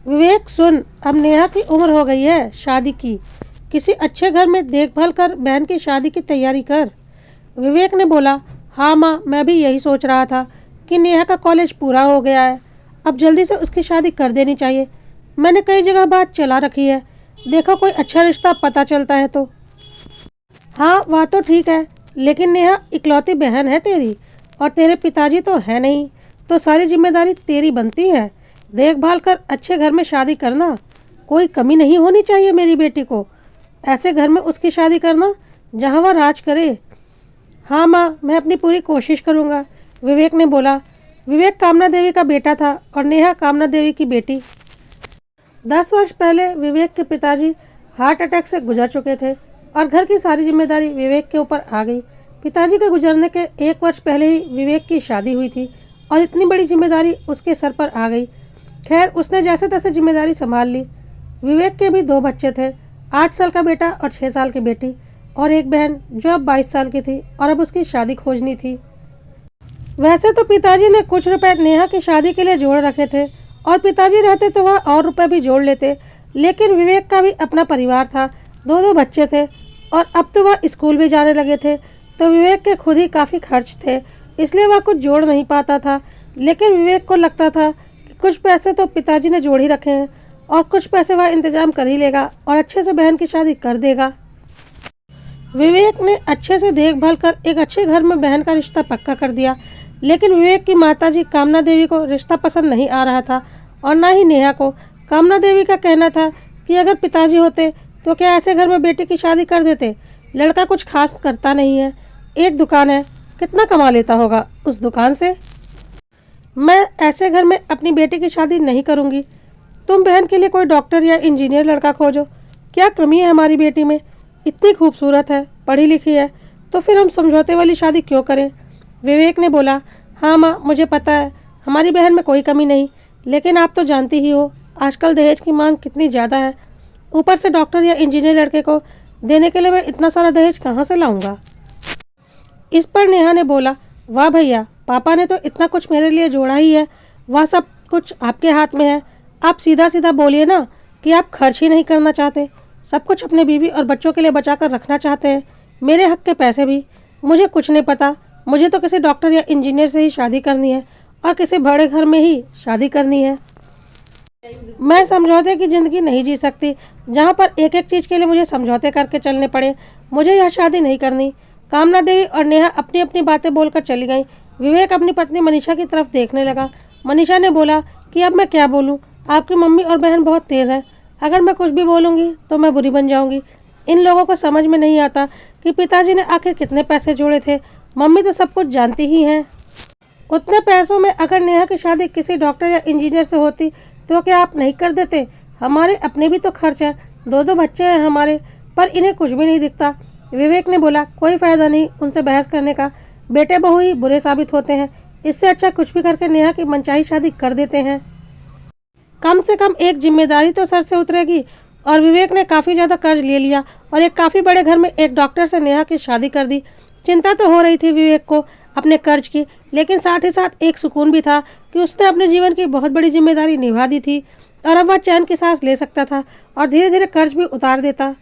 विवेक सुन, अब नेहा की उम्र हो गई है शादी की। किसी अच्छे घर में देखभाल कर बहन की शादी की तैयारी कर। विवेक ने बोला, हाँ माँ, मैं भी यही सोच रहा था कि नेहा का कॉलेज पूरा हो गया है, अब जल्दी से उसकी शादी कर देनी चाहिए। मैंने कई जगह बात चला रखी है, देखो कोई अच्छा रिश्ता पता चलता है तो। हाँ वह तो ठीक है, लेकिन नेहा इकलौती बहन है तेरी, और तेरे पिताजी तो है नहीं, तो सारी जिम्मेदारी तेरी बनती है। देखभाल कर अच्छे घर में शादी करना, कोई कमी नहीं होनी चाहिए मेरी बेटी को। ऐसे घर में उसकी शादी करना जहाँ वह राज करे। हाँ माँ, मैं अपनी पूरी कोशिश करूँगा, विवेक ने बोला। विवेक कामना देवी का बेटा था और नेहा कामना देवी की बेटी। 10 वर्ष पहले विवेक के पिताजी हार्ट अटैक से गुजर चुके थे और घर की सारी जिम्मेदारी विवेक के ऊपर आ गई। पिताजी के गुजरने के 1 वर्ष पहले ही विवेक की शादी हुई थी और इतनी बड़ी जिम्मेदारी उसके सर पर आ गई। खैर, उसने जैसे तैसे जिम्मेदारी संभाल ली। विवेक के भी 2 बच्चे थे, 8 साल का बेटा और 6 साल की बेटी, और एक बहन जो अब 22 साल की थी और अब उसकी शादी खोजनी थी। वैसे तो पिताजी ने कुछ रुपए नेहा की शादी के लिए जोड़ रखे थे, और पिताजी रहते तो वह और रुपए भी जोड़ लेते, लेकिन विवेक का भी अपना परिवार था, 2 बच्चे थे, और अब तो वह स्कूल भी जाने लगे थे, तो विवेक के खुद ही काफ़ी खर्च थे, इसलिए वह कुछ जोड़ नहीं पाता था। लेकिन विवेक को लगता था कि कुछ पैसे तो पिताजी ने जोड़ ही रखे हैं और कुछ पैसे वह इंतजाम कर ही लेगा और अच्छे से बहन की शादी कर देगा। विवेक ने अच्छे से देखभाल कर एक अच्छे घर में बहन का रिश्ता पक्का कर दिया, लेकिन विवेक की माताजी कामना देवी को रिश्ता पसंद नहीं आ रहा था और ना ही नेहा को। कामना देवी का कहना था कि अगर पिताजी होते तो क्या ऐसे घर में बेटी की शादी कर देते, लड़का कुछ खास करता नहीं है, एक दुकान है, कितना कमा लेता होगा उस दुकान से। मैं ऐसे घर में अपनी बेटी की शादी नहीं करूँगी। तुम बहन के लिए कोई डॉक्टर या इंजीनियर लड़का खोजो, क्या कमी है हमारी बेटी में, इतनी खूबसूरत है, पढ़ी लिखी है, तो फिर हम समझौते वाली शादी क्यों करें। विवेक ने बोला, हाँ माँ, मुझे पता है हमारी बहन में कोई कमी नहीं, लेकिन आप तो जानती ही हो आजकल दहेज की मांग कितनी ज़्यादा है, ऊपर से डॉक्टर या इंजीनियर लड़के को देने के लिए मैं इतना सारा दहेज कहाँ से लाऊंगा। इस पर नेहा ने बोला, वाह भैया, पापा ने तो इतना कुछ मेरे लिए जोड़ा ही है, वह सब कुछ आपके हाथ में है। आप सीधा सीधा बोलिए ना कि आप खर्च ही नहीं करना चाहते, सब कुछ अपने बीवी और बच्चों के लिए बचा कर रखना चाहते हैं, मेरे हक के पैसे भी। मुझे कुछ नहीं पता, मुझे तो किसी डॉक्टर या इंजीनियर से ही शादी करनी है और किसी बड़े घर में ही शादी करनी है। मैं समझौते की ज़िंदगी नहीं जी सकती, जहाँ पर एक एक चीज़ के लिए मुझे समझौते करके चलने पड़े। मुझे यह शादी नहीं करनी। कामना देवी और नेहा अपनी अपनी बातें बोलकर चली गईं। विवेक अपनी पत्नी मनीषा की तरफ देखने लगा। मनीषा ने बोला कि अब मैं क्या बोलूँ, आपकी मम्मी और बहन बहुत तेज़ है, अगर मैं कुछ भी बोलूँगी तो मैं बुरी बन जाऊँगी। इन लोगों को समझ में नहीं आता कि पिताजी ने आखिर कितने पैसे जोड़े थे, मम्मी तो सब कुछ जानती ही हैं। उतने पैसों में अगर नेहा की शादी किसी डॉक्टर या इंजीनियर से होती तो क्या आप नहीं कर देते। हमारे अपने भी तो खर्च हैं, 2 बच्चे हैं हमारे, पर इन्हें कुछ भी नहीं दिखता। विवेक ने बोला, कोई फ़ायदा नहीं उनसे बहस करने का, बेटे बहू ही बुरे साबित होते हैं, इससे अच्छा कुछ भी करके नेहा की मनचाही शादी कर देते हैं। कम से कम एक जिम्मेदारी तो सर से उतरेगी। और विवेक ने काफ़ी ज़्यादा कर्ज ले लिया और एक काफ़ी बड़े घर में एक डॉक्टर से नेहा की शादी कर दी। चिंता तो हो रही थी विवेक को अपने कर्ज की, लेकिन साथ ही साथ एक सुकून भी था कि उसने अपने जीवन की बहुत बड़ी जिम्मेदारी निभा दी थी और अब वह चैन की सांस ले सकता था और धीरे धीरे कर्ज भी उतार देता।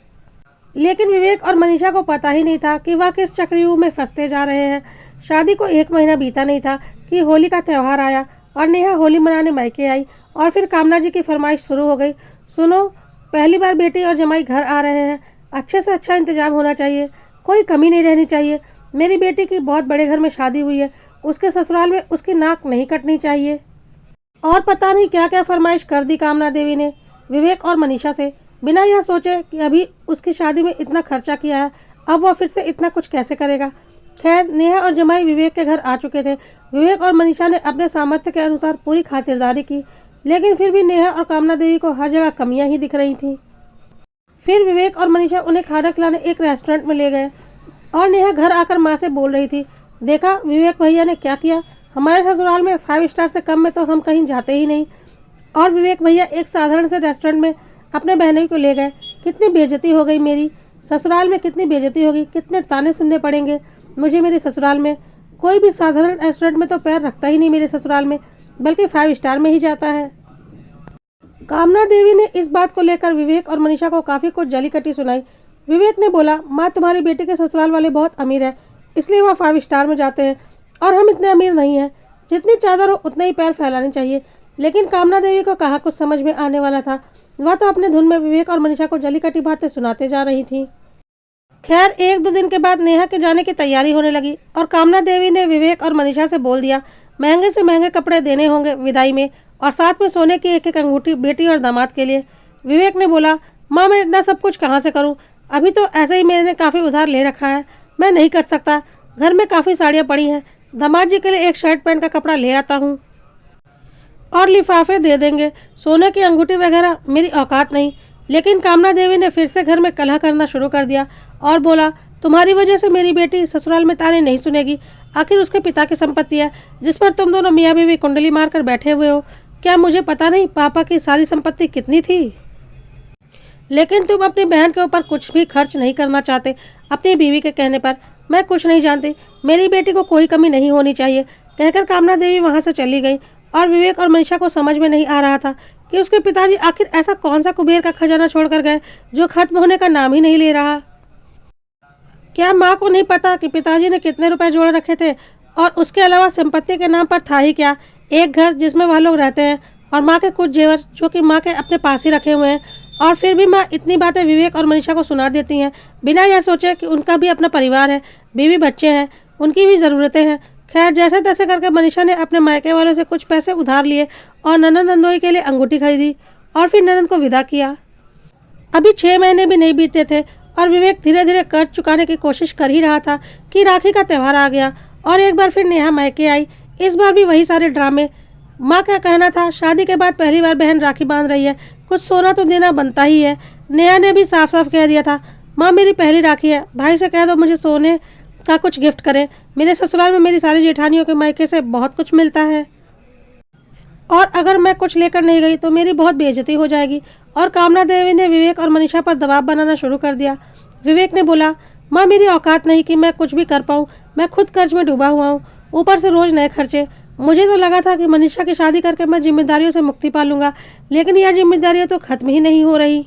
लेकिन विवेक और मनीषा को पता ही नहीं था कि वह किस चक्रव्यूह में फंसते जा रहे हैं। शादी को 1 महीना बीता नहीं था कि होली का त्यौहार आया और नेहा होली मनाने मायके आई, और फिर कामना जी की फरमाइश शुरू हो गई, सुनो, पहली बार बेटी और जमाई घर आ रहे हैं, अच्छे से अच्छा इंतजाम होना चाहिए, कोई कमी नहीं रहनी चाहिए। मेरी बेटी की बहुत बड़े घर में शादी हुई है, उसके ससुराल में उसकी नाक नहीं कटनी चाहिए। और पता नहीं क्या क्या फरमाइश कर दी कामना देवी ने विवेक और मनीषा से, बिना यह सोचे कि अभी उसकी शादी में इतना खर्चा किया है, अब वह फिर से इतना कुछ कैसे करेगा। खैर, नेहा और जमाई विवेक के घर आ चुके थे। विवेक और मनीषा ने अपने सामर्थ्य के अनुसार पूरी खातिरदारी की, लेकिन फिर भी नेहा और कामना देवी को हर जगह कमियां ही दिख रही थीं। फिर विवेक और मनीषा उन्हें खाना खिलाने एक रेस्टोरेंट में ले गए और नेहा घर आकर माँ से बोल रही थी, देखा विवेक भैया ने क्या किया, हमारे ससुराल में 5 स्टार से कम में तो हम कहीं जाते ही नहीं, और विवेक भैया एक साधारण से रेस्टोरेंट में अपने बहनोई को ले गए। कितनी बेइज्जती हो गई मेरी, ससुराल में कितनी बेइज्जती होगी, कितने ताने सुनने पड़ेंगे मुझे मेरे ससुराल में। कोई भी साधारण रेस्टोरेंट में तो पैर रखता ही नहीं मेरे ससुराल में, बल्कि 5 स्टार में ही जाता है। कामना देवी ने इस बात को लेकर विवेक और मनीषा को काफ़ी कुछ जली कटी सुनाई। विवेक ने बोला, माँ तुम्हारी बेटी के ससुराल वाले बहुत अमीर हैं, इसलिए वह 5 स्टार में जाते हैं और हम इतने अमीर नहीं हैं। जितनी चादर हो उतने ही पैर फैलाने चाहिए। लेकिन कामना देवी को कहाँ कुछ समझ में आने वाला था। वह तो अपने धुन में विवेक और मनीषा को जली कटी बातें सुनाते जा रही थी। खैर 1-2 दिन के बाद नेहा के जाने की तैयारी होने लगी और कामना देवी ने विवेक और मनीषा से बोल दिया, महंगे से महंगे कपड़े देने होंगे विदाई में और साथ में सोने की एक अंगूठी बेटी और दामाद के लिए। विवेक ने बोला, माँ मैं इतना सब कुछ कहाँ से करूँ, अभी तो ऐसे ही मैंने काफ़ी उधार ले रखा है, मैं नहीं कर सकता। घर में काफ़ी साड़ियाँ पड़ी हैं, दामाद जी के लिए एक शर्ट पैंट का कपड़ा ले आता हूँ और लिफाफे दे देंगे। सोने की अंगूठी वगैरह मेरी औकात नहीं। लेकिन कामना देवी ने फिर से घर में कलह करना शुरू कर दिया और बोला, तुम्हारी वजह से मेरी बेटी ससुराल में ताने नहीं सुनेगी। आखिर उसके पिता की संपत्ति है जिस पर तुम दोनों मियाँ बीवी कुंडली मारकर बैठे हुए हो। क्या मुझे पता नहीं पापा की सारी संपत्ति कितनी थी? लेकिन तुम अपनी बहन के ऊपर कुछ भी खर्च नहीं करना चाहते अपनी बीवी के कहने पर। मैं कुछ नहीं जानती, मेरी बेटी को कोई कमी नहीं होनी चाहिए, कहकर कामना देवी वहां से चली गई। और विवेक और मनीषा को समझ में नहीं आ रहा था कि उसके पिताजी आखिर ऐसा कौन सा कुबेर का खजाना छोड़कर गए जो खत्म होने का नाम ही नहीं ले रहा। क्या माँ को नहीं पता कि पिताजी ने कितने रुपए जोड़ रखे थे? और उसके अलावा संपत्ति के नाम पर था ही क्या? एक घर जिसमें वह लोग रहते हैं और माँ के कुछ जेवर जो कि माँ के अपने पास ही रखे हुए हैं। और फिर भी माँ इतनी बातें विवेक और मनीषा को सुना देती हैं बिना यह सोचे कि उनका भी अपना परिवार है, बीवी बच्चे हैं, उनकी भी ज़रूरतें हैं। खैर जैसे तैसे करके मनीषा ने अपने मायके वालों से कुछ पैसे उधार लिए और ननद नंदोई के लिए अंगूठी खरीदी और फिर ननद को विदा किया। अभी 6 महीने भी नहीं बीते थे और विवेक धीरे धीरे कर्ज चुकाने की कोशिश कर ही रहा था कि राखी का त्यौहार आ गया और एक बार फिर नेहा मायके आई। इस बार भी वही सारे ड्रामे। माँ का कहना था, शादी के बाद पहली बार बहन राखी बांध रही है, कुछ सोना तो देना बनता ही है। नेहा ने भी साफ साफ कह दिया था, माँ मेरी पहली राखी है, भाई से कह दो मुझे सोने का कुछ गिफ्ट करें। मेरे ससुराल में मेरी सारी जेठानियों के मायके से बहुत कुछ मिलता है और अगर मैं कुछ लेकर नहीं गई तो मेरी बहुत बेइज्जती हो जाएगी। और कामना देवी ने विवेक और मनीषा पर दबाव बनाना शुरू कर दिया। विवेक ने बोला, माँ मेरी औकात नहीं कि मैं कुछ भी कर पाऊँ, मैं खुद कर्ज में डूबा हुआ हूँ, ऊपर से रोज नए खर्चे। मुझे तो लगा था कि मनीषा की शादी करके मैं जिम्मेदारियों से मुक्ति पा लूंगा, लेकिन यह जिम्मेदारियां तो खत्म ही नहीं हो रही।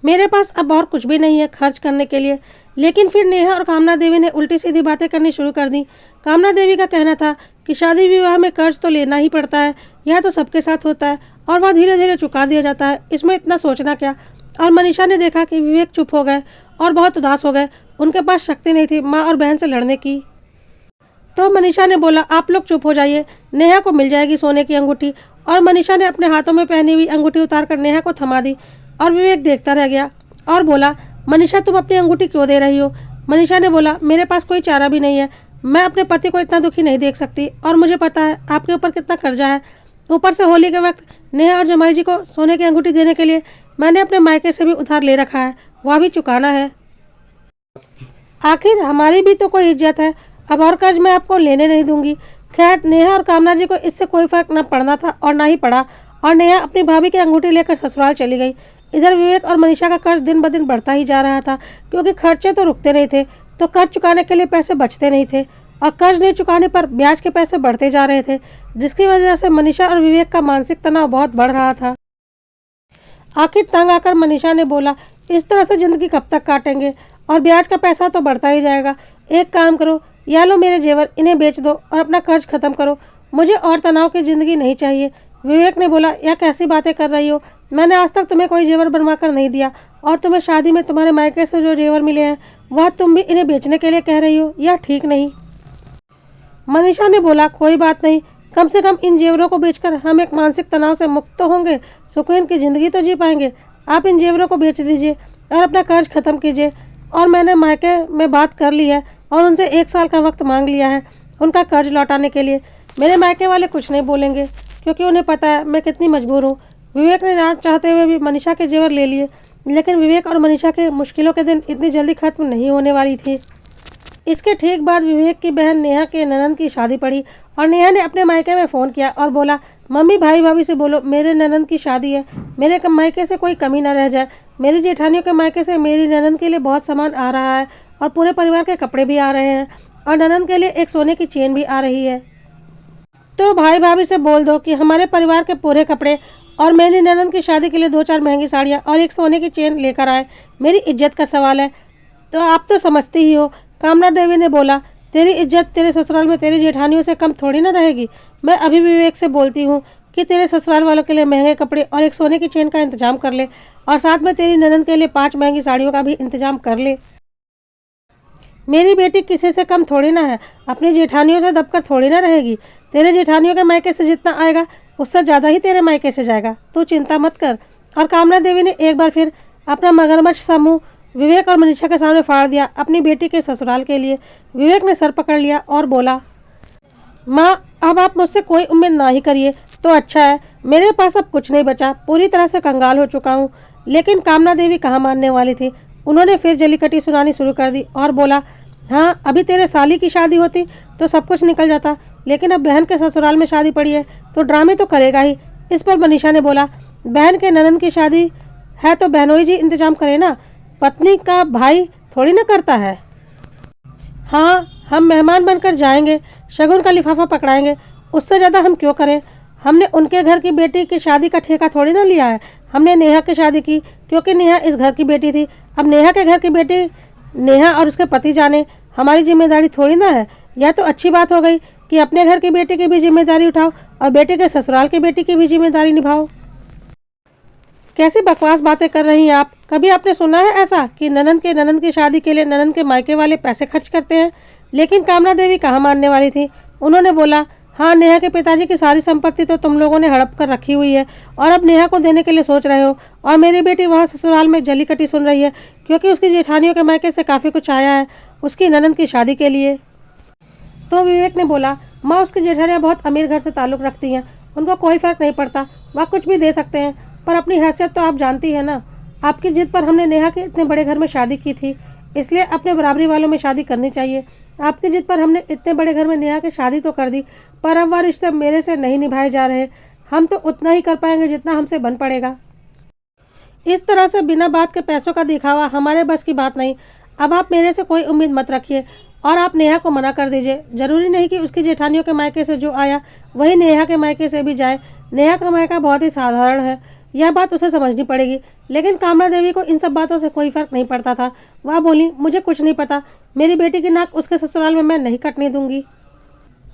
मेरे पास अब और कुछ भी नहीं है खर्च करने के लिए। लेकिन फिर नेहा और कामना देवी ने उल्टी सीधी बातें करनी शुरू कर दी। कामना देवी का कहना था कि शादी विवाह में कर्ज तो लेना ही पड़ता है, यह तो सबके साथ होता है और वह धीरे धीरे चुका दिया जाता है, इसमें इतना सोचना क्या। और मनीषा ने देखा कि विवेक चुप हो गए और बहुत उदास हो गए। उनके पास शक्ति नहीं थी माँ और बहन से लड़ने की। तो मनीषा ने बोला, आप लोग चुप हो जाइए, नेहा को मिल जाएगी सोने की अंगूठी। और मनीषा ने अपने हाथों में पहनी हुई अंगूठी उतारकर नेहा को थमा दी और विवेक देखता रह गया और बोला, मनीषा तुम अपनी अंगूठी क्यों दे रही हो? मनीषा ने बोला, मेरे पास कोई चारा भी नहीं है, मैं अपने पति को इतना दुखी नहीं देख सकती और मुझे पता है आपके ऊपर कितना कर्जा है। ऊपर से होली के वक्त नेहा और जमाई जी को सोने की अंगूठी देने के लिए मैंने अपने मायके से भी उधार ले रखा है, वह भी चुकाना है। आखिर हमारी भी तो कोई इज्जत है, अब और कर्ज मैं आपको लेने नहीं दूंगी। खैर नेहा और कामना जी को इससे कोई फर्क न पड़ना था और ना ही पड़ा और नेहा अपनी भाभी की अंगूठी लेकर ससुराल चली गई। इधर विवेक और मनीषा का कर्ज दिन ब दिन बढ़ता ही जा रहा था क्योंकि खर्चे तो रुकते नहीं थे, तो कर्ज चुकाने के लिए पैसे बचते नहीं थे और कर्ज नहीं चुकाने पर ब्याज के पैसे बढ़ते जा रहे थे, जिसकी वजह से मनीषा और विवेक का मानसिक तनाव बहुत बढ़ रहा था। आखिर तंग आकर मनीषा ने बोला, इस तरह से जिंदगी कब तक काटेंगे और ब्याज का पैसा तो बढ़ता ही जाएगा। एक काम करो, या लो मेरे जेवर, इन्हें बेच दो और अपना कर्ज खत्म करो, मुझे और तनाव की जिंदगी नहीं चाहिए। विवेक ने बोला, यह कैसी बातें कर रही हो, मैंने आज तक तुम्हें कोई जेवर बनवा कर नहीं दिया और तुम्हें शादी में तुम्हारे मायके से जो जेवर मिले हैं वह तुम भी इन्हें बेचने के लिए कह रही हो, यह ठीक नहीं। मनीषा ने बोला, कोई बात नहीं, कम से कम इन जेवरों को बेचकर हम एक मानसिक तनाव से मुक्त तो होंगे, सुकून की ज़िंदगी तो जी पाएंगे। आप इन जेवरों को बेच दीजिए और अपना कर्ज ख़त्म कीजिए। और मैंने मायके में बात कर ली है और उनसे 1 साल का वक्त मांग लिया है उनका कर्ज लौटाने के लिए। मेरे मायके वाले कुछ नहीं बोलेंगे क्योंकि उन्हें पता है मैं कितनी मजबूर हूँ। विवेक ने ना चाहते हुए भी मनीषा के जेवर ले लिए, लेकिन विवेक और मनीषा के मुश्किलों के दिन इतनी जल्दी ख़त्म नहीं होने वाली थी। इसके ठीक बाद विवेक की बहन नेहा के ननंद की शादी पड़ी और नेहा ने अपने मायके में फ़ोन किया और बोला, मम्मी भाई भाभी से बोलो मेरे ननंद की शादी है, मेरे मायके से कोई कमी ना रह जाए। मेरी जेठानियों के मायके से मेरी ननंद के लिए बहुत सामान आ रहा है और पूरे परिवार के कपड़े भी आ रहे हैं और ननंद के लिए एक सोने की चेन भी आ रही है। तो भाई भाभी से बोल दो कि हमारे परिवार के पूरे कपड़े और मेरी ननद की शादी के लिए 2-4 महंगी साड़ियाँ और एक सोने की चेन लेकर आए। मेरी इज्जत का सवाल है, तो आप तो समझती ही हो। कामना देवी ने बोला, तेरी इज्जत तेरे ससुराल में तेरी जेठानियों से कम थोड़ी ना रहेगी। मैं अभी विवेक से बोलती हूँ कि तेरे ससुराल वालों के लिए महंगे कपड़े और एक सोने की चेन का इंतजाम कर ले, और साथ में तेरी ननद के लिए 5 महंगी साड़ियों का भी इंतजाम कर ले। मेरी बेटी किसी से कम थोड़ी ना है, अपनी जेठानियों से दबकर थोड़ी ना रहेगी। तेरे जेठानियों के मायके से जितना आएगा उससे ज़्यादा ही तेरे मायके से जाएगा, तू चिंता मत कर। और कामना देवी ने एक बार फिर अपना मगरमच्छ सा मुंह विवेक और मनीषा के सामने फाड़ दिया अपनी बेटी के ससुराल के लिए। विवेक ने सर पकड़ लिया और बोला, माँ अब आप मुझसे कोई उम्मीद ना ही करिए तो अच्छा है। मेरे पास अब कुछ नहीं बचा, पूरी तरह से कंगाल हो चुका हूँ। लेकिन कामना देवी कहाँ मानने वाली थी। उन्होंने फिर जलीकटी सुनानी शुरू कर दी और बोला, हाँ अभी तेरे साली की शादी होती तो सब कुछ निकल जाता, लेकिन अब बहन के ससुराल में शादी पड़ी है तो ड्रामे तो करेगा ही। इस पर मनीषा ने बोला, बहन के ननद की शादी है तो बहनोई जी इंतजाम करे ना, पत्नी का भाई थोड़ी ना करता है। हाँ हम मेहमान बनकर जाएंगे, शगुन का लिफाफा पकड़ाएंगे, उससे ज़्यादा हम क्यों करें। हमने उनके घर की बेटी की शादी का ठेका थोड़ी ना लिया है। हमने नेहा की शादी की क्योंकि नेहा इस घर की बेटी थी। अब नेहा के घर की बेटी नेहा और उसके पति जाने, हमारी जिम्मेदारी थोड़ी ना है। यह तो अच्छी बात हो गई कि अपने घर की बेटी की भी जिम्मेदारी उठाओ और बेटे के ससुराल की बेटी की भी जिम्मेदारी निभाओ। कैसी बकवास बातें कर रही हैं आप। कभी आपने सुना है ऐसा कि ननद की शादी के लिए ननद के मायके वाले पैसे खर्च करते हैं। लेकिन कामना देवी कहाँ मानने वाली थी। उन्होंने बोला, हाँ नेहा के पिताजी की सारी संपत्ति तो तुम लोगों ने हड़प कर रखी हुई है और अब नेहा को देने के लिए सोच रहे हो, और मेरी बेटी वहाँ ससुराल में जलीकटी सुन रही है क्योंकि उसकी जेठानियों के मायके से काफ़ी कुछ आया है उसकी ननद की शादी के लिए। तो विवेक ने बोला, माँ उसकी जेठानियाँ बहुत अमीर घर से ताल्लुक़ रखती हैं, उनको कोई फ़र्क नहीं पड़ता, वह कुछ भी दे सकते हैं, पर अपनी हैसियत तो आप जानती है ना। आपकी जिद पर हमने नेहा के इतने बड़े घर में शादी की थी, इसलिए अपने बराबरी वालों में शादी करनी चाहिए। आपकी जिद पर हमने इतने बड़े घर में नेहा की शादी तो कर दी, पर अब वह रिश्ते मेरे से नहीं निभाए जा रहे। हम तो उतना ही कर पाएंगे जितना हमसे बन पड़ेगा। इस तरह से बिना बात के पैसों का दिखावा हमारे बस की बात नहीं। अब आप मेरे से कोई उम्मीद मत रखिए और आप नेहा को मना कर दीजिए। ज़रूरी नहीं कि उसकी जेठानियों के मायके से जो आया वही नेहा के मायके से भी जाए। नेहा का मायका बहुत ही साधारण है, यह बात उसे समझनी पड़ेगी। लेकिन कामना देवी को इन सब बातों से कोई फ़र्क नहीं पड़ता था। वह बोली, मुझे कुछ नहीं पता, मेरी बेटी की नाक उसके ससुराल में मैं नहीं कटने दूंगी।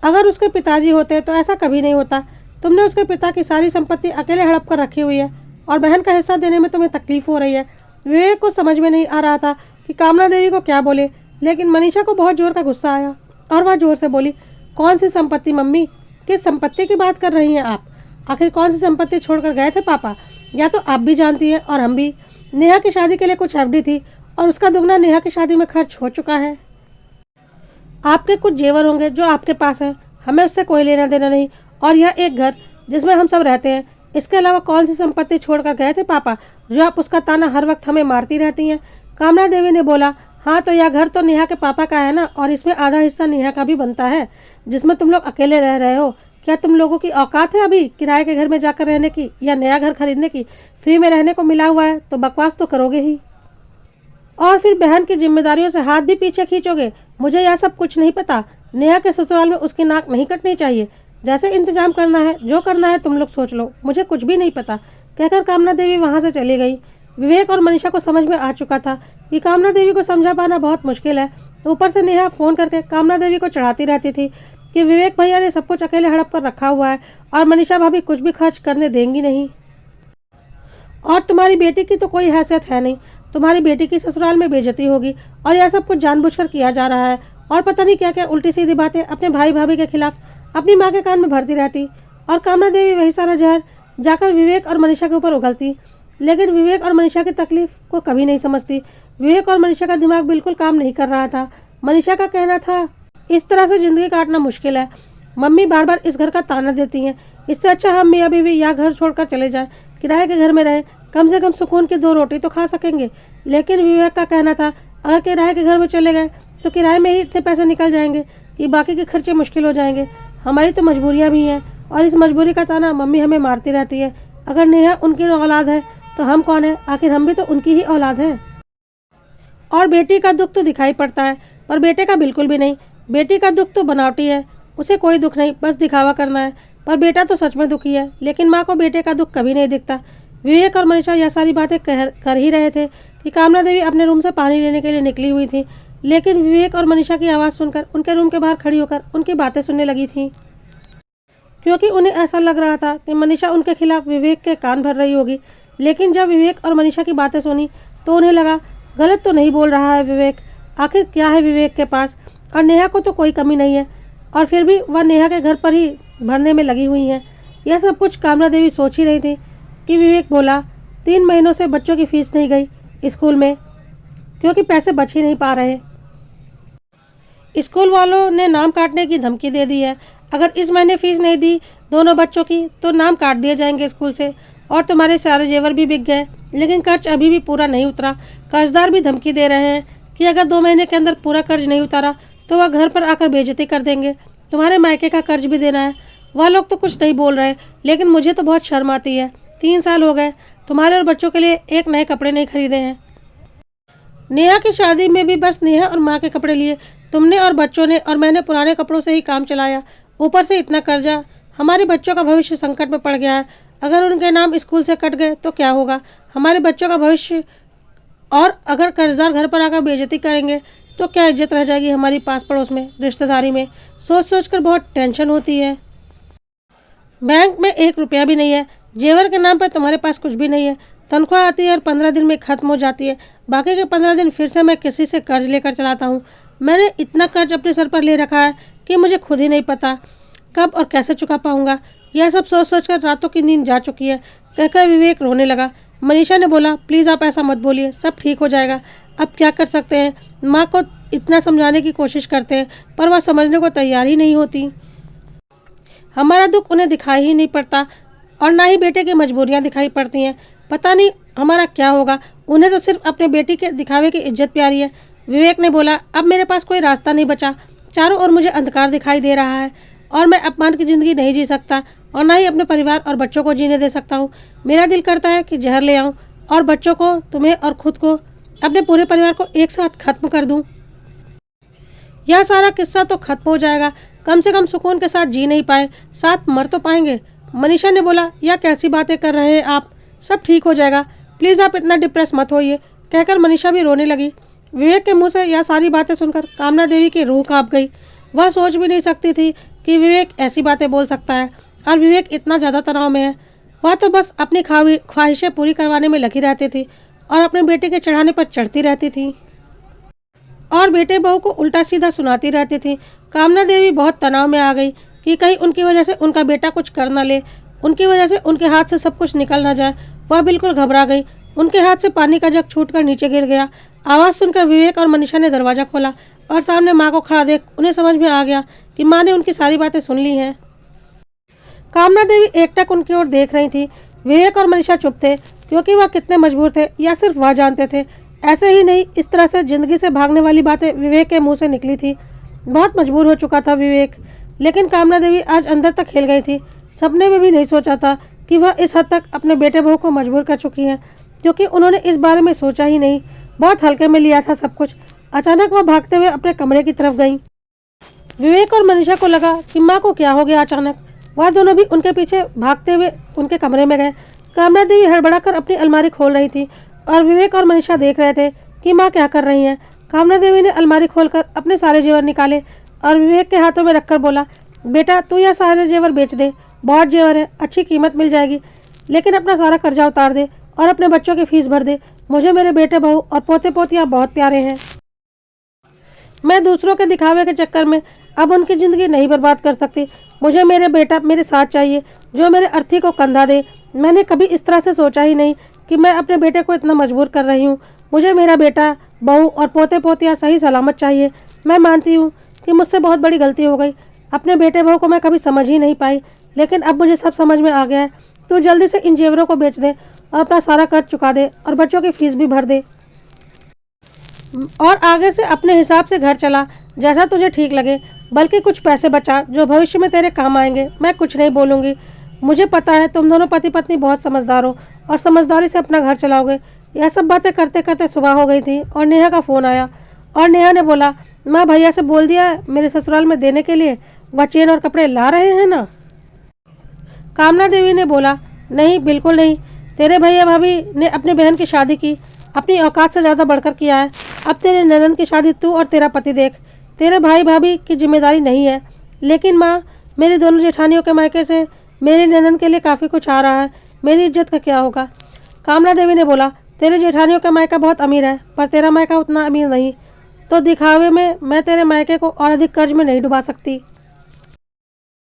अगर उसके पिताजी होते तो ऐसा कभी नहीं होता। तुमने उसके पिता की सारी संपत्ति अकेले हड़प कर रखी हुई है और बहन का हिस्सा देने में तुम्हें तकलीफ हो रही है। विवेक को समझ में नहीं आ रहा था कि कामना देवी को क्या बोले, लेकिन मनीषा को बहुत जोर का गुस्सा आया और वह जोर से बोली, कौन सी संपत्ति मम्मी, किस संपत्ति की बात कर रही हैं आप। आखिर कौन सी संपत्ति छोड़कर गए थे पापा, या तो आप भी जानती हैं और हम भी। नेहा की शादी के लिए कुछ एफडी थी और उसका दुगना नेहा की शादी में खर्च हो चुका है। आपके कुछ जेवर होंगे जो आपके पास हैं, हमें उससे कोई लेना देना नहीं। और यह एक घर जिसमें हम सब रहते हैं, इसके अलावा कौन सी संपत्ति छोड़कर गए थे पापा जो आप उसका ताना हर वक्त हमें मारती रहती हैं। कामना देवी ने बोला, हाँ तो यह घर तो नेहा के पापा का है ना, और इसमें आधा हिस्सा नेहा का भी बनता है जिसमें तुम लोग अकेले रह रहे हो। क्या तुम लोगों की औकात है अभी किराए के घर में जाकर रहने की या नया घर खरीदने की। फ्री में रहने को मिला हुआ है तो बकवास तो करोगे ही, और फिर बहन की जिम्मेदारियों से हाथ भी पीछे खींचोगे। मुझे यह सब कुछ नहीं पता। नेहा के ससुराल में उसकी नाक नहीं कटनी चाहिए। जैसे इंतजाम करना है, जो करना है तुम लोग सोच लो, मुझे कुछ भी नहीं पता। कहकर कामना देवी वहाँ से चली गई। विवेक और मनीषा को समझ में आ चुका था कि कामना देवी को समझा पाना बहुत मुश्किल है। ऊपर से नेहा फ़ोन करके कामना देवी को चढ़ाती रहती थी कि विवेक भैया ने सब कुछ अकेले हड़प कर रखा हुआ है और मनीषा भाभी कुछ भी खर्च करने देंगी नहीं, और तुम्हारी बेटी की तो कोई हैसियत है नहीं। तुम्हारी बेटी की ससुराल में बेइज्जती होगी और यह सब कुछ जानबूझकर किया जा रहा है। और पता नहीं क्या क्या उल्टी सीधी बातें अपने भाई भाभी के खिलाफ अपनी माँ के कान में भरती रहती, और कामना देवी वही सारा जहर जाकर विवेक और मनीषा के ऊपर उगलती। लेकिन विवेक और मनीषा की तकलीफ को कभी नहीं समझती। विवेक और मनीषा का दिमाग बिल्कुल काम नहीं कर रहा था। मनीषा का कहना था, इस तरह से ज़िंदगी काटना मुश्किल है। मम्मी बार बार इस घर का ताना देती हैं, इससे अच्छा हम मियाँ बीवी यह घर छोड़कर चले जाएं, किराए के घर में रहें, कम से कम सुकून की 2 रोटी तो खा सकेंगे। लेकिन विवेक का कहना था, अगर किराए के घर में चले गए तो किराए में ही इतने पैसे निकल जाएंगे कि बाकी के खर्चे मुश्किल हो जाएंगे। हमारी तो मजबूरियाँ भी हैं और इस मजबूरी का ताना मम्मी हमें मारती रहती है। अगर नेहा उनकी औलाद है तो हम कौन है, आखिर हम भी तो उनकी ही औलाद हैं। और बेटी का दुख तो दिखाई पड़ता है पर बेटे का बिल्कुल भी नहीं। बेटी का दुख तो बनावटी है, उसे कोई दुख नहीं, बस दिखावा करना है। और बेटा तो सच में दुखी है, लेकिन माँ को बेटे का दुख कभी नहीं दिखता। विवेक और मनीषा यह सारी बातें कर ही रहे थे कि कामना देवी अपने रूम से पानी लेने के लिए निकली हुई थी, लेकिन विवेक और मनीषा की आवाज़ सुनकर उनके रूम के बाहर खड़ी होकर उनकी बातें सुनने लगी थी, क्योंकि उन्हें ऐसा लग रहा था कि मनीषा उनके खिलाफ विवेक के कान भर रही होगी। लेकिन जब विवेक और मनीषा की बातें सुनी तो उन्हें लगा, गलत तो नहीं बोल रहा है विवेक, आखिर क्या है विवेक के पास, और नेहा को तो कोई कमी नहीं है, और फिर भी वह नेहा के घर पर ही भरने में लगी हुई हैं। यह सब कुछ कामना देवी सोच ही रही थी कि विवेक बोला, 3 महीनों से बच्चों की फीस नहीं गई स्कूल में, क्योंकि पैसे बच ही नहीं पा रहे। स्कूल वालों ने नाम काटने की धमकी दे दी है। अगर इस महीने फीस नहीं दी दोनों बच्चों की तो नाम काट दिए जाएंगे स्कूल से, और तुम्हारे सारे जेवर भी बिक गए। लेकिन कर्ज अभी भी पूरा नहीं उतरा। कर्जदार भी धमकी दे रहे हैं कि अगर 2 महीने के अंदर पूरा कर्ज नहीं उतारा तो वह घर पर आकर बेइज्जती कर देंगे। तुम्हारे मायके का कर्ज भी देना है। वह लोग तो कुछ नहीं बोल रहे, लेकिन मुझे तो बहुत शर्म आती है। 3 साल हो गए तुम्हारे और बच्चों के लिए एक नए कपड़े नहीं खरीदे हैं। नेहा की शादी में भी बस नेहा और माँ के कपड़े लिए तुमने और बच्चों ने, और मैंने पुराने कपड़ों से ही काम चलाया। ऊपर से इतना कर्जा, हमारे बच्चों का भविष्य संकट में पड़ गया है। अगर उनके नाम स्कूल से कट गए तो क्या होगा, हमारे बच्चों का भविष्य। और अगर कर्जदार घर पर आकर बेइज्जती करेंगे तो क्या इज्जत रह जाएगी हमारी पास पड़ोस में, रिश्तेदारी में। सोच सोच कर बहुत टेंशन होती है। बैंक में 1 रुपया भी नहीं है। जेवर के नाम पर तुम्हारे पास कुछ भी नहीं है। तनख्वाह आती है और 15 दिन में ख़त्म हो जाती है। बाकी के 15 दिन फिर से मैं किसी से कर्ज लेकर चलाता हूँ। मैंने इतना कर्ज अपने सर पर ले रखा है कि मुझे खुद ही नहीं पता कब और कैसे चुका पाऊंगा। यह सब सोच सोच कर रातों की नींद जा चुकी है, कहकर विवेक रोने लगा। मनीषा ने बोला, प्लीज़ आप ऐसा मत बोलिए, सब ठीक हो जाएगा। अब क्या कर सकते हैं। माँ को इतना समझाने की कोशिश करते हैं पर वह समझने को तैयार ही नहीं होती। हमारा दुख उन्हें दिखाई ही नहीं पड़ता, और ना ही बेटे की मजबूरियाँ दिखाई पड़ती हैं। पता नहीं हमारा क्या होगा। उन्हें तो सिर्फ अपने बेटी के दिखावे की इज्जत प्यारी है। विवेक ने बोला, अब मेरे पास कोई रास्ता नहीं बचा। चारों ओर मुझे अंधकार दिखाई दे रहा है, और मैं अपमान की ज़िंदगी नहीं जी सकता, और ना ही अपने परिवार और बच्चों को जीने दे सकता हूँ। मेरा दिल करता है कि जहर ले आऊँ और बच्चों को, तुम्हें और खुद को, अपने पूरे परिवार को एक साथ खत्म कर दूँ। यह सारा किस्सा तो खत्म हो जाएगा, कम से कम सुकून के साथ जी नहीं पाए, साथ मर तो पाएंगे। मनीषा ने बोला, यह कैसी बातें कर रहे हैं आप, सब ठीक हो जाएगा, प्लीज़ आप इतना डिप्रेस मत होइए, कहकर मनीषा भी रोने लगी। विवेक के मुंह से यह सारी बातें सुनकर कामना देवी की रूह कांप गई। वह सोच भी नहीं सकती थी कि विवेक ऐसी बातें बोल सकता है, और विवेक इतना ज़्यादा तनाव में है। वह तो बस अपनी ख्वाहिशें पूरी करवाने में लगी रहती थी, और अपने बेटे के चढ़ाने पर चढ़ती रहती थी, और बेटे बहू को उल्टा सीधा सुनाती रहती थी। कामना देवी बहुत तनाव में आ गई कि कहीं उनकी वजह से उनका बेटा कुछ कर न ले, उनकी वजह से उनके हाथ से सब कुछ निकल ना जाए। वह बिल्कुल घबरा गई। उनके हाथ से पानी का जग छूटकर नीचे गिर गया। आवाज़ सुनकर विवेक और मनीषा ने दरवाज़ा खोला, और सामने माँ को खड़ा देख उन्हें समझ में आ गया कि माँ ने उनकी सारी बातें सुन ली हैं। कामना देवी एकटक उनकी ओर देख रही थी। विवेक और मनीषा चुप थे, क्योंकि वह कितने मजबूर थे या सिर्फ वह जानते थे। ऐसे ही नहीं, इस तरह से जिंदगी से भागने वाली बातें विवेक के मुंह से निकली थी। बहुत मजबूर हो चुका था विवेक, लेकिन कामना देवी आज अंदर तक हिल गई थी। सपने में भी नहीं सोचा था कि वह इस हद तक अपने बेटे बहू को मजबूर कर चुकी है, क्योंकि उन्होंने इस बारे में सोचा ही नहीं। बहुत हल्के में लिया था सब कुछ। अचानक वह भागते हुए अपने कमरे की तरफ गई। विवेक और मनीषा को लगा कि माँ को क्या हो गया अचानक। वह दोनों भी उनके पीछे भागते हुए उनके कमरे में गए। कामना देवी हड़बड़ाकर अपनी अलमारी खोल रही थी, और विवेक और मनीषा देख रहे थे कि माँ क्या कर रही हैं। कामना देवी ने अलमारी खोलकर अपने सारे जेवर निकाले और विवेक के हाथों में रखकर बोला, बेटा तू यह सारे जेवर बेच दे, बहुत जेवर है, अच्छी कीमत मिल जाएगी, लेकिन अपना सारा कर्जा उतार दे और अपने बच्चों की फीस भर दे। मुझे मेरे बेटे बहू और पोते पोतियाँ बहुत प्यारे हैं। मैं दूसरों के दिखावे के चक्कर में अब उनकी ज़िंदगी नहीं बर्बाद कर सकती। मुझे मेरे बेटा मेरे साथ चाहिए, जो मेरे अर्थी को कंधा दे। मैंने कभी इस तरह से सोचा ही नहीं कि मैं अपने बेटे को इतना मजबूर कर रही हूँ। मुझे मेरा बेटा, बहू और पोते पोतियाँ सही सलामत चाहिए। मैं मानती हूँ कि मुझसे बहुत बड़ी गलती हो गई। अपने बेटे बहू को मैं कभी समझ ही नहीं पाई, लेकिन अब मुझे सब समझ में आ गया है। तू जल्दी से इन जेवरों को बेच दे और अपना सारा कर्ज चुका दे और बच्चों की फीस भी भर दे, और आगे से अपने हिसाब से घर चला, जैसा तुझे ठीक लगे। बल्कि कुछ पैसे बचा जो भविष्य में तेरे काम आएंगे। मैं कुछ नहीं बोलूँगी। मुझे पता है तुम दोनों पति पत्नी बहुत समझदार हो और समझदारी से अपना घर चलाओगे। यह सब बातें करते करते सुबह हो गई थी और नेहा का फ़ोन आया, और नेहा ने बोला, माँ भैया से बोल दिया है मेरे ससुराल में देने के लिए, वह चेन और कपड़े ला रहे हैं ना। कामना देवी ने बोला, नहीं बिल्कुल नहीं। तेरे भैया भाभी ने अपनी बहन की शादी की, अपनी औकात से ज़्यादा बढ़कर किया है। अब तेरे ननद की शादी तू और तेरा पति देख। तेरे भाई भाभी की जिम्मेदारी नहीं है। लेकिन माँ, मेरी दोनों जेठानियों के मायके से मेरी ननद के लिए काफ़ी कुछ आ रहा है, मेरी इज्जत का क्या होगा? कामना देवी ने बोला, तेरे जेठानियों का मायका बहुत अमीर है, पर तेरा मायका उतना अमीर नहीं, तो दिखावे में मैं तेरे मायके को और अधिक कर्ज में नहीं डुबा सकती।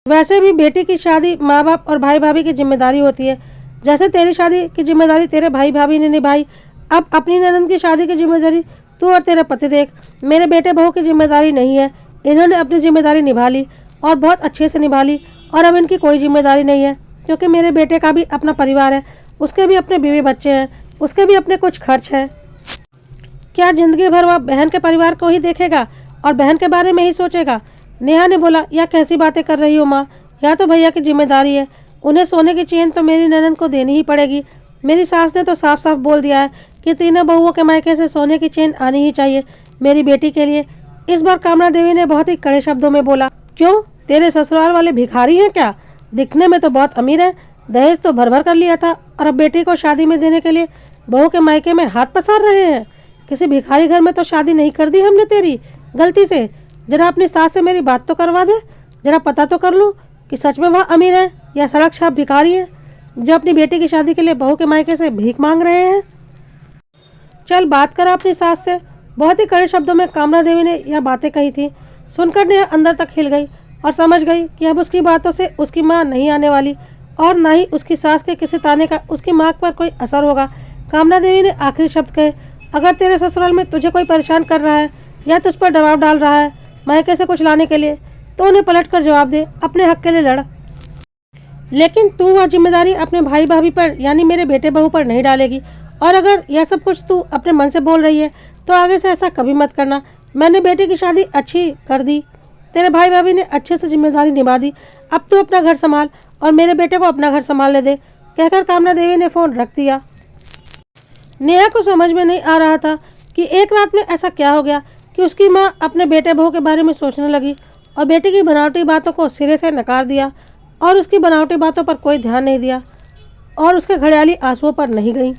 वैसे भी बेटी की शादी माँ बाप और भाई भाभी की जिम्मेदारी होती है। जैसे तेरी शादी की जिम्मेदारी तेरे भाई भाभी ने निभाई, अब अपनी ननद की शादी की जिम्मेदारी तू और तेरा पति देख। मेरे बेटे बहू की जिम्मेदारी नहीं है, इन्होंने अपनी जिम्मेदारी निभा ली और बहुत अच्छे से निभा ली, और अब इनकी कोई जिम्मेदारी नहीं है, क्योंकि मेरे बेटे का भी अपना परिवार है, उसके भी अपने बीवी बच्चे हैं, उसके भी अपने कुछ खर्च हैं। क्या जिंदगी भर वह बहन के परिवार को ही देखेगा और बहन के बारे में ही सोचेगा? नेहा ने बोला, यह कैसी बातें कर रही हो माँ, यह तो भैया की जिम्मेदारी है, उन्हें सोने की चेन तो मेरी ननद को देनी ही पड़ेगी। मेरी सास ने तो साफ साफ बोल दिया है कि तीनों बहुओं के मायके से सोने की चेन आनी ही चाहिए मेरी बेटी के लिए। इस बार कामना देवी ने बहुत ही कड़े शब्दों में बोला, क्यों, तेरे ससुराल वाले भिखारी हैं क्या? दिखने में तो बहुत अमीर है, दहेज तो भर भर कर लिया था, और अब बेटी को शादी में देने के लिए बहू के मायके में हाथ पसार रहे हैं। किसी भिखारी घर में तो शादी नहीं कर दी हमने तेरी, गलती से। जरा अपनी सास से मेरी बात तो करवा दे, जरा पता तो कर लूँ कि सच में वह अमीर है या सड़क छाप भिखारी है जो अपनी बेटी की शादी के लिए बहू के मायके से भीख मांग रहे हैं। चल बात करा अपनी सास से। बहुत ही कड़े शब्दों में कामना देवी ने यह बातें कही थी। सुनकर नेहा अंदर तक हिल गई और समझ गई कि अब उसकी बातों से उसकी माँ नहीं आने वाली, और ना ही उसकी सास के किसी ताने का उसकी माँ पर कोई असर होगा। कामना देवी ने आखिरी शब्द कहे, अगर तेरे ससुराल में तुझे कोई परेशान कर रहा है या तुझ पर दबाव डाल रहा है मायके से कुछ लाने के लिए, तो उन्हें पलट कर जवाब दे, अपने हक के लिए लड़। लेकिन तू वह जिम्मेदारी अपने भाई भाभी पर यानी मेरे बेटे बहू पर नहीं डालेगी। और अगर यह सब कुछ तू अपने मन से बोल रही है तो आगे से ऐसा कभी मत करना। मैंने बेटे की शादी अच्छी कर दी, तेरे भाई भाभी ने अच्छे से जिम्मेदारी निभा दी, अब तू अपना घर संभाल और मेरे बेटे को अपना घर संभालने दे, कहकर कामना देवी ने फ़ोन रख दिया। नेहा को समझ में नहीं आ रहा था कि एक रात में ऐसा क्या हो गया कि उसकी माँ अपने बेटे बहू के बारे में सोचने लगी और बेटे की बनावटी बातों को सिरे से नकार दिया, और उसकी बनावटी बातों पर कोई ध्यान नहीं दिया और उसके घड़ियाली आंसुओं पर नहीं गई।